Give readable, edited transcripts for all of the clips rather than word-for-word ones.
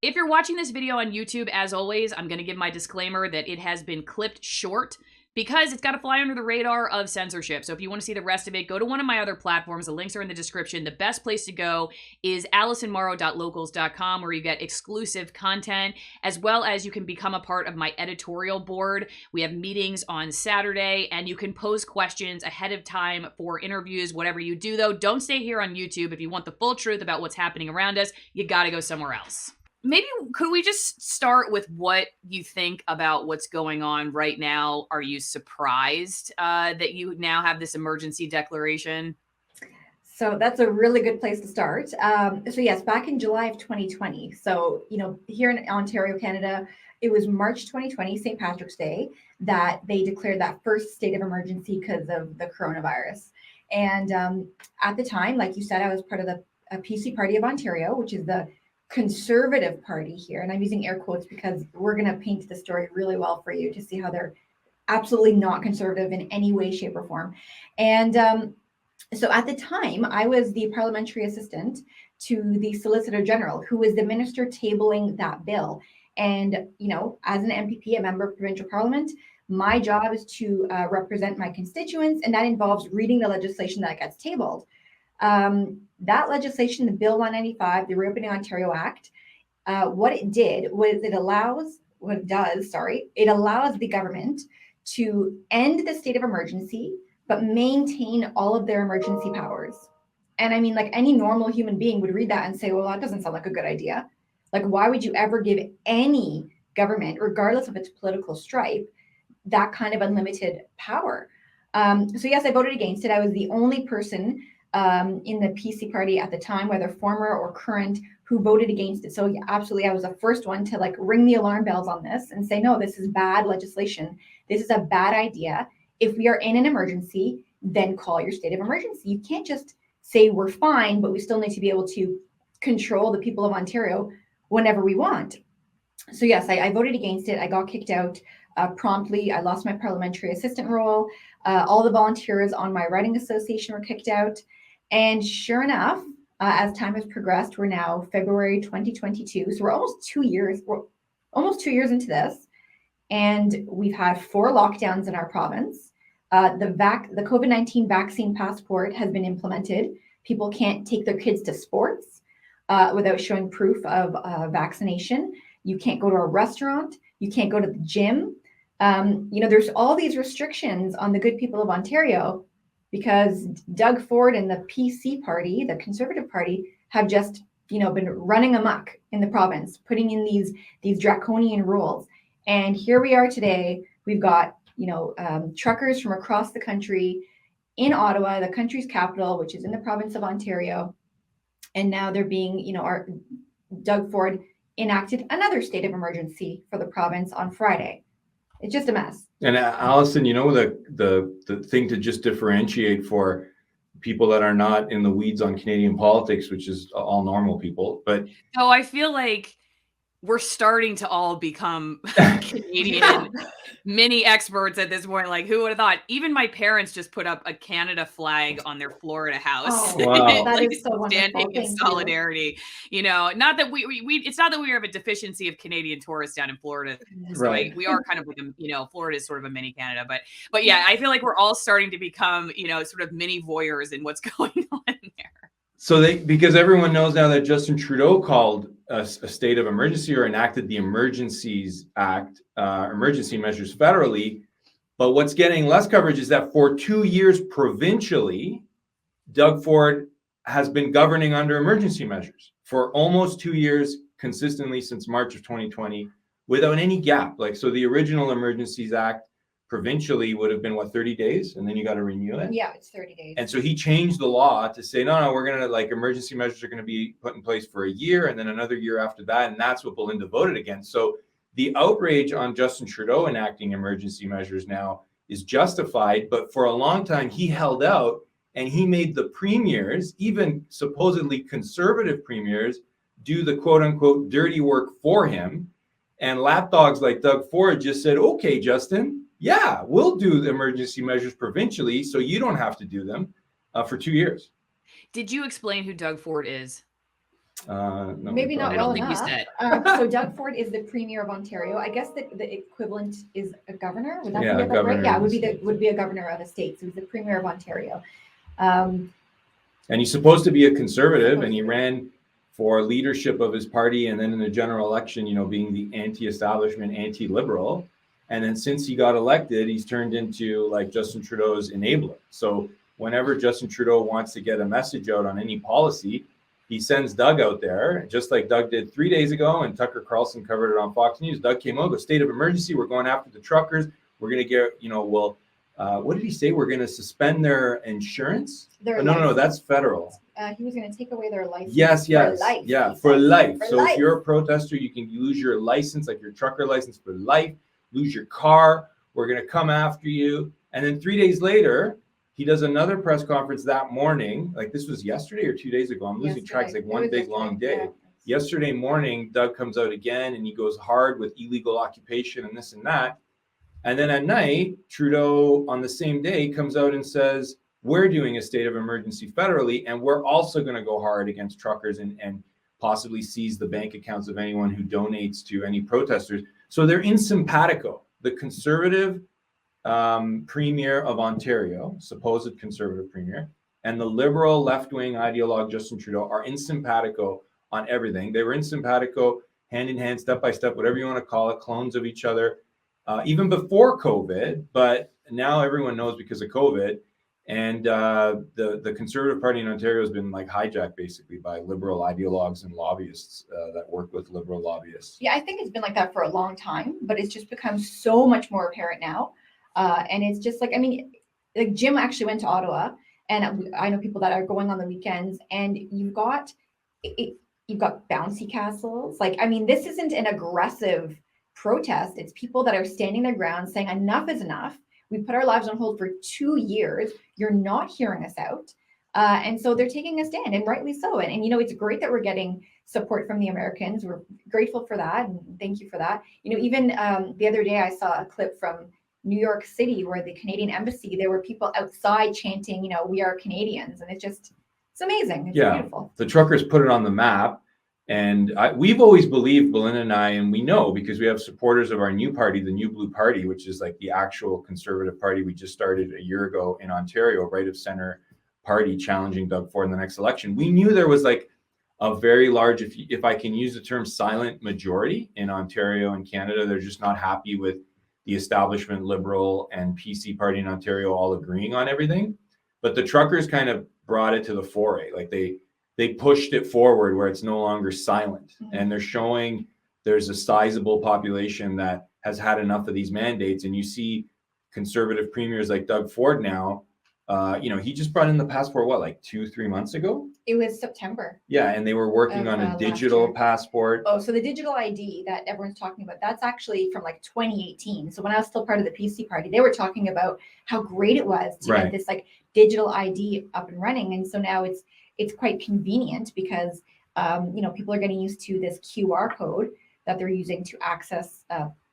If you're watching this video on YouTube, as always, I'm going to give my disclaimer that it has been clipped short because it's got to fly under the radar of censorship. So if you want to see the rest of it, go to one of my other platforms. The links are in the description. The best place to go is alisonmorrow.locals.com, where you get exclusive content, as well as you can become a part of my editorial board. We have meetings on Saturday, and you can pose questions ahead of time for interviews, whatever you do, though. Don't stay here on YouTube. If you want the full truth about what's happening around us, you got to go somewhere else. Maybe could we just start with what you think about what's going on right now? Are you surprised that you now have this emergency declaration? So that's a really good place to start. So yes, back in July of 2020. So, here in Ontario, Canada, it was March 2020, St. Patrick's Day, that they declared that first state of emergency because of the coronavirus. And at the time, like you said, I was part of the PC Party of Ontario, which is the conservative party here. And I'm using air quotes because we're going to paint the story really well for you to see how they're absolutely not conservative in any way, shape, or form. And so at the time, I was the parliamentary assistant to the Solicitor General, who was the minister tabling that bill. And, as an MPP, a member of provincial parliament, my job is to represent my constituents, and that involves reading the legislation that gets tabled. That legislation, the Bill 195, the Reopening Ontario Act, what it did was it allows the government to end the state of emergency, but maintain all of their emergency powers. And I mean, like any normal human being would read that and say, well, that doesn't sound like a good idea. Like, why would you ever give any government, regardless of its political stripe, that kind of unlimited power? So yes, I voted against it. I was the only person in the PC party at the time, whether former or current, who voted against it. So yeah, absolutely, I was the first one to ring the alarm bells on this and say, no, this is bad legislation. This is a bad idea. If we are in an emergency, then call your state of emergency. You can't just say we're fine, but we still need to be able to control the people of Ontario whenever we want. So yes, I voted against it. I got kicked out promptly. I lost my parliamentary assistant role. All the volunteers on my writing association were kicked out. And sure enough, as time has progressed, we're now February 2022. So we're almost 2 years. We're almost 2 years into this. And we've had 4 lockdowns in our province. The COVID-19 vaccine passport has been implemented. People can't take their kids to sports without showing proof of vaccination. You can't go to a restaurant. You can't go to the gym. There's all these restrictions on the good people of Ontario because Doug Ford and the PC party, the Conservative Party, have just, been running amok in the province, putting in these draconian rules. And here we are today. We've got, truckers from across the country in Ottawa, the country's capital, which is in the province of Ontario. And now they're being, Doug Ford enacted another state of emergency for the province on Friday. It's just a mess. And Allison, the thing to just differentiate for people that are not in the weeds on Canadian politics, which is all normal people, but I feel like we're starting to all become Canadian mini experts at this point. Like, who would have thought? Even my parents just put up a Canada flag on their Florida house. Oh, wow. That is so wonderful. Standing in solidarity. Not that we it's not that we have a deficiency of Canadian tourists down in Florida. So right. We are kind of like Florida is sort of a mini Canada, but yeah, I feel like we're all starting to become sort of mini voyeurs in what's going on there. So because everyone knows now that Justin Trudeau called a state of emergency or enacted the Emergencies Act, emergency measures federally. But what's getting less coverage is that for 2 years provincially, Doug Ford has been governing under emergency measures for almost 2 years consistently since March of 2020 without any gap. So the original Emergencies Act provincially would have been 30 days, and then you got to renew it. Yeah, it's 30 days. And so he changed the law to say, no, we're going to emergency measures are going to be put in place for a year and then another year after that. And that's what Belinda voted against. So the outrage on Justin Trudeau enacting emergency measures now is justified. But for a long time, he held out and he made the premiers, even supposedly conservative premiers, do the quote unquote dirty work for him. And lapdogs like Doug Ford just said, okay, Justin, yeah, we'll do the emergency measures provincially, so you don't have to do them for 2 years. Did you explain who Doug Ford is? No, Maybe not I well don't think you enough. said. So Doug Ford is the Premier of Ontario. I guess the equivalent is a governor. Would that Yeah, be a about right? governor Yeah, of would the be state. would be a governor of a state. So he's the Premier of Ontario. Um, And he's supposed to be a conservative, Supposed and he to be. ran for leadership of his party, and then in the general election, being the anti-establishment, anti-liberal. And then since he got elected, he's turned into like Justin Trudeau's enabler. So whenever Justin Trudeau wants to get a message out on any policy, he sends Doug out there, just like Doug did 3 days ago, and Tucker Carlson covered it on Fox News. Doug came out, state of emergency. We're going after the truckers. We're going to get, what did he say? We're going to suspend their insurance? No, that's federal. He was going to take away their license. Yes. For life, Yeah, for life. For So life. if you're a protester, you can lose your license, like your trucker license for life, lose your car. We're going to come after you. And then 3 days later, he does another press conference that morning. Like this was yesterday or 2 days ago. I'm losing track. It's like one big long day. Yeah. Yesterday morning, Doug comes out again and he goes hard with illegal occupation and this and that. And then at night, Trudeau on the same day comes out and says, we're doing a state of emergency federally, and we're also going to go hard against truckers and possibly seize the bank accounts of anyone who donates to any protesters. So they're in simpatico. The conservative premier of Ontario, supposed conservative premier, and the liberal left-wing ideologue Justin Trudeau are in simpatico on everything. They were in simpatico, hand in hand, step by step, whatever you want to call it, clones of each other, even before COVID. But now everyone knows because of COVID. And the Conservative Party in Ontario has been like hijacked basically by liberal ideologues and lobbyists that work with liberal lobbyists. Yeah, I think it's been like that for a long time, but it's just become so much more apparent now. And it's just like, I mean, like Jim actually went to Ottawa, and I know people that are going on the weekends, and you've got bouncy castles. Like, I mean, this isn't an aggressive protest. It's people that are standing their ground saying enough is enough. We put our lives on hold for 2 years. You're not hearing us out. And so they're taking a stand, and rightly so. And it's great that we're getting support from the Americans. We're grateful for that. And thank you for that. Even the other day, I saw a clip from New York City where the Canadian embassy, there were people outside chanting, we are Canadians. And it's amazing. It's beautiful. The truckers put it on the map. And we've always believed, Belinda and I, and we know because we have supporters of our new party, the New Blue Party, which is like the actual conservative party we just started a year ago in Ontario, right of center party challenging Doug Ford in the next election. We knew there was like a very large, if I can use the term, silent majority in Ontario and Canada. They're just not happy with the establishment Liberal and PC party in Ontario all agreeing on everything. But the truckers kind of brought it to the foray. Like they pushed it forward where it's no longer silent. Mm-hmm. And they're showing there's a sizable population that has had enough of these mandates. And you see conservative premiers like Doug Ford now, he just brought in the passport, like 2-3 months ago? It was September. Yeah, and they were working on a digital passport. Oh, so the digital ID that everyone's talking about, that's actually from like 2018. So when I was still part of the PC party, they were talking about how great it was to get this like digital ID up and running. And so now it's quite convenient because, people are getting used to this QR code that they're using to access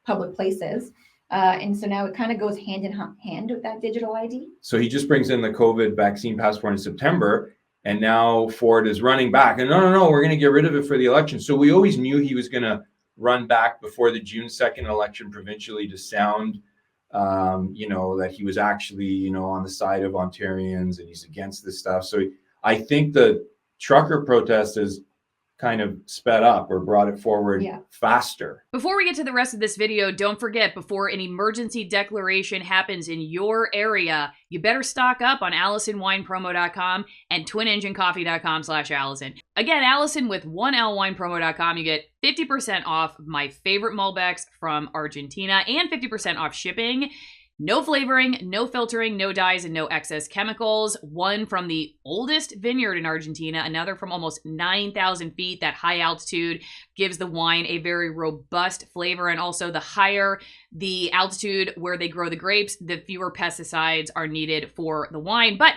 public places. And so now it kind of goes hand in hand with that digital ID. So he just brings in the COVID vaccine passport in September, and now Ford is running back. And no, we're going to get rid of it for the election. So we always knew he was going to run back before the June 2nd election provincially to sound, that he was actually, on the side of Ontarians and he's against this stuff. So I think the trucker protest is kind of sped up or brought it forward faster. Before we get to the rest of this video, don't forget, before an emergency declaration happens in your area, you better stock up on AllisonWinePromo.com and TwinEngineCoffee.com/Allison. Again, Allison with 1LWinePromo.com. You get 50% off my favorite Malbecs from Argentina and 50% off shipping. No flavoring, no filtering, no dyes, and no excess chemicals. One from the oldest vineyard in Argentina, another from almost 9,000 feet. That high altitude gives the wine a very robust flavor, and also the higher the altitude where they grow the grapes, the fewer pesticides are needed for the wine. But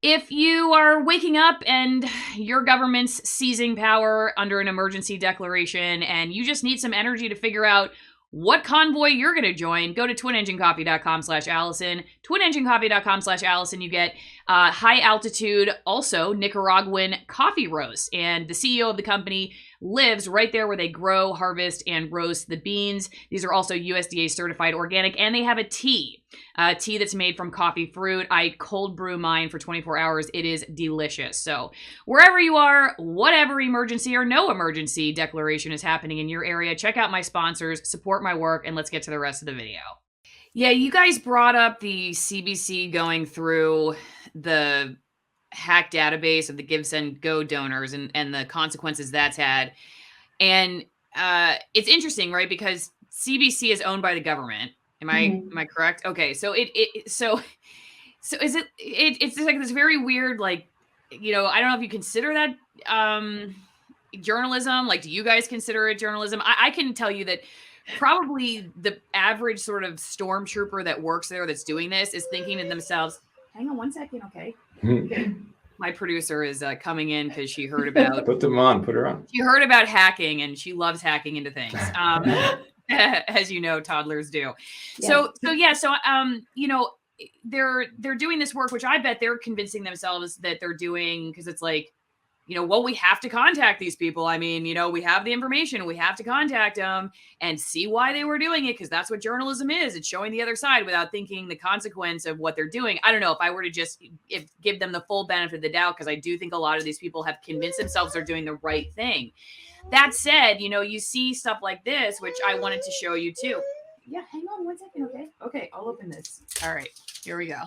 if you are waking up and your government's seizing power under an emergency declaration and you just need some energy to figure out what convoy you're going to join, go to twinenginecoffee.com/Allison. Twinenginecoffee.com/Allison. You get high altitude, also Nicaraguan coffee roast. And the CEO of the company lives right there where they grow, harvest, and roast the beans. These are also USDA certified organic, and they have a tea that's made from coffee fruit. I cold brew mine for 24 hours. It is delicious. So wherever you are, whatever emergency or no emergency declaration is happening in your area, check out my sponsors, support my work, and let's get to the rest of the video. Yeah, you guys brought up the CBC going through the hack database of the Give, Send, Go donors and the consequences that's had. And it's interesting, right? Because CBC is owned by the government. Am I correct? Okay, so so is it's like this very weird, like, you know, I don't know if you consider that journalism. Like, do you guys consider it journalism? I can tell you that probably the average sort of stormtrooper that works there that's doing this is thinking to themselves, hang on one second, okay. My producer is coming in because she heard about put her on. She heard about hacking, and she loves hacking into things. As you know, toddlers do. Yeah. So you know, they're doing this work, which I bet they're convincing themselves that they're doing, because it's like, you know, well, we have to contact these people. I mean, you know, we have the information, we have to contact them and see why they were doing it, because that's what journalism is. It's showing the other side without thinking the consequence of what they're doing. I don't know if I were to just give them the full benefit of the doubt, because I do think a lot of these people have convinced themselves they're doing the right thing. That said, you know, you see stuff like this, which I wanted to show you too. Yeah, hang on one second, okay? Okay, I'll open this. All right, here we go.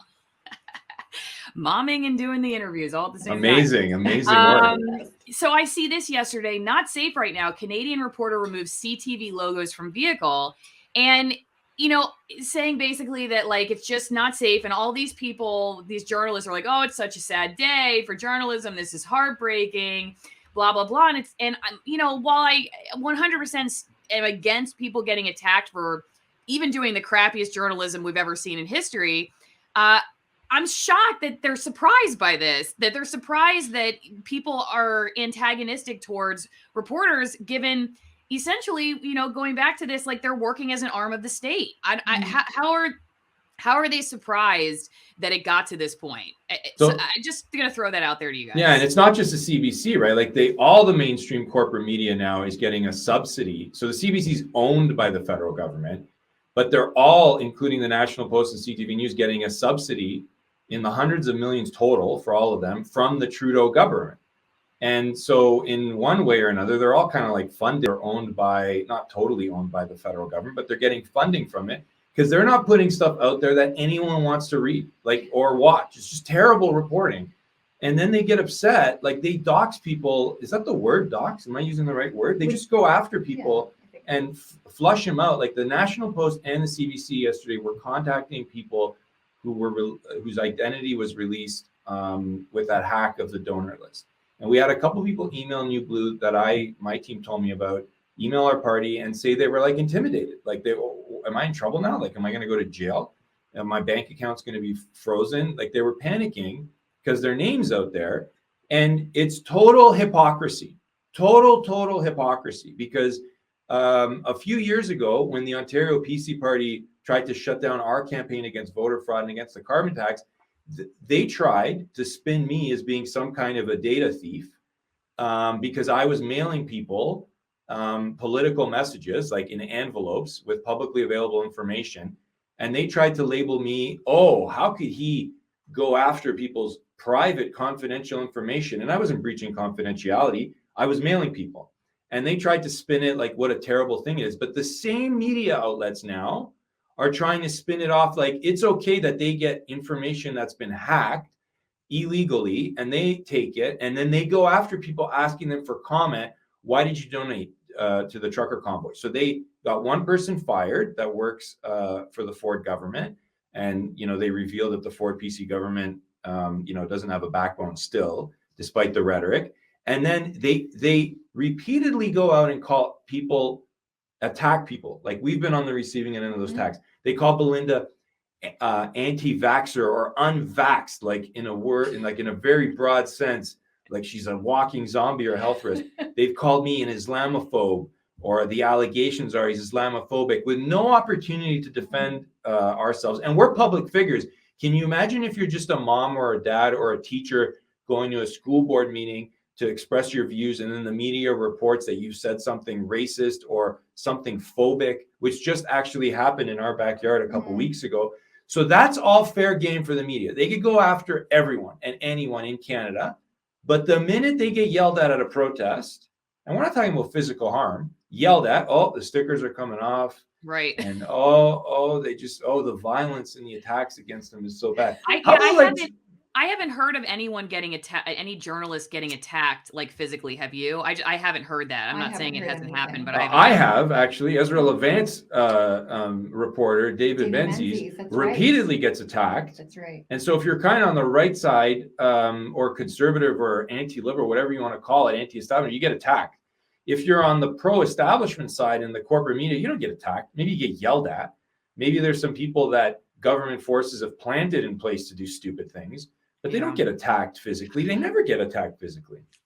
Momming and doing the interviews all at the same time. Amazing work. So I see this yesterday. Not safe right now. Canadian reporter removes CTV logos from vehicle, and, you know, saying basically that, like, it's just not safe. And all these people, these journalists are like, oh, it's such a sad day for journalism. This is heartbreaking, blah, blah, blah. And you know, while I 100% am against people getting attacked for even doing the crappiest journalism we've ever seen in history, I'm shocked that they're surprised by this, that they're surprised that people are antagonistic towards reporters, given essentially, you know, going back to this, like, they're working as an arm of the state. How are they surprised that it got to this point? So I'm just going to throw that out there to you guys. Yeah, and it's not just the CBC, right? Like, all the mainstream corporate media now is getting a subsidy. So the CBC is owned by the federal government, but they're all, including the National Post and CTV News, getting a subsidy in the hundreds of millions total for all of them from the Trudeau government. And so in one way or another, they're all kind of like funded or owned by, not totally owned by the federal government, but they're getting funding from it, because they're not putting stuff out there that anyone wants to read, like, or watch. It's just terrible reporting. And then they get upset, like, they dox people. Is that the word, dox? Am I using the right word? They just go after people and flush them out. Like, the National Post and the CBC yesterday were contacting people whose identity was released with that hack of the donor list. And we had a couple people email New Blue that my team told me about, email our party and say they were, like, intimidated. Like, am I in trouble now? Like, am I going to go to jail? And my bank account's going to be frozen? Like, they were panicking because their name's out there. And it's total hypocrisy, total hypocrisy. Because a few years ago, when the Ontario PC party tried to shut down our campaign against voter fraud and against the carbon tax, they tried to spin me as being some kind of a data thief, because I was mailing people political messages, like, in envelopes with publicly available information. And they tried to label me, oh, how could he go after people's private confidential information? And I wasn't breaching confidentiality. I was mailing people. And they tried to spin it like what a terrible thing it is. But the same media outlets now are trying to spin it off like it's okay that they get information that's been hacked illegally, and they take it, and then they go after people asking them for comment. Why did you donate to the trucker convoy? So they got one person fired that works for the Ford government, and, you know, they revealed that the Ford PC government, you know, doesn't have a backbone still, despite the rhetoric. And then they repeatedly go out and call people, attack people. Like, we've been on the receiving end of those attacks. They call Belinda anti-vaxxer or unvaxxed, like, in a very broad sense, like she's a walking zombie or health risk. They've called me an Islamophobe, or the allegations are he's Islamophobic, with no opportunity to defend ourselves. And we're public figures. Can you imagine if you're just a mom or a dad or a teacher going to a school board meeting to express your views, and then the media reports that you said something racist or something phobic, which just actually happened in our backyard a couple weeks ago. So that's all fair game for the media. They could go after everyone and anyone in Canada. But the minute they get yelled at a protest, and we're not talking about physical harm, yelled at, oh, the stickers are coming off. Right. And the violence and the attacks against them is so bad. I haven't heard of anyone getting attacked, any journalist getting attacked like physically. Have you? I haven't heard that. I'm not saying it hasn't happened, but I have actually. Ezra Levant's reporter, David Menzies, repeatedly gets attacked. That's right. And so if you're kind of on the right side, or conservative or anti-liberal, whatever you want to call it, anti-establishment, you get attacked. If you're on the pro-establishment side in the corporate media, you don't get attacked. Maybe you get yelled at. Maybe there's some people that government forces have planted in place to do stupid things, but they don't get attacked physically. They never get attacked physically.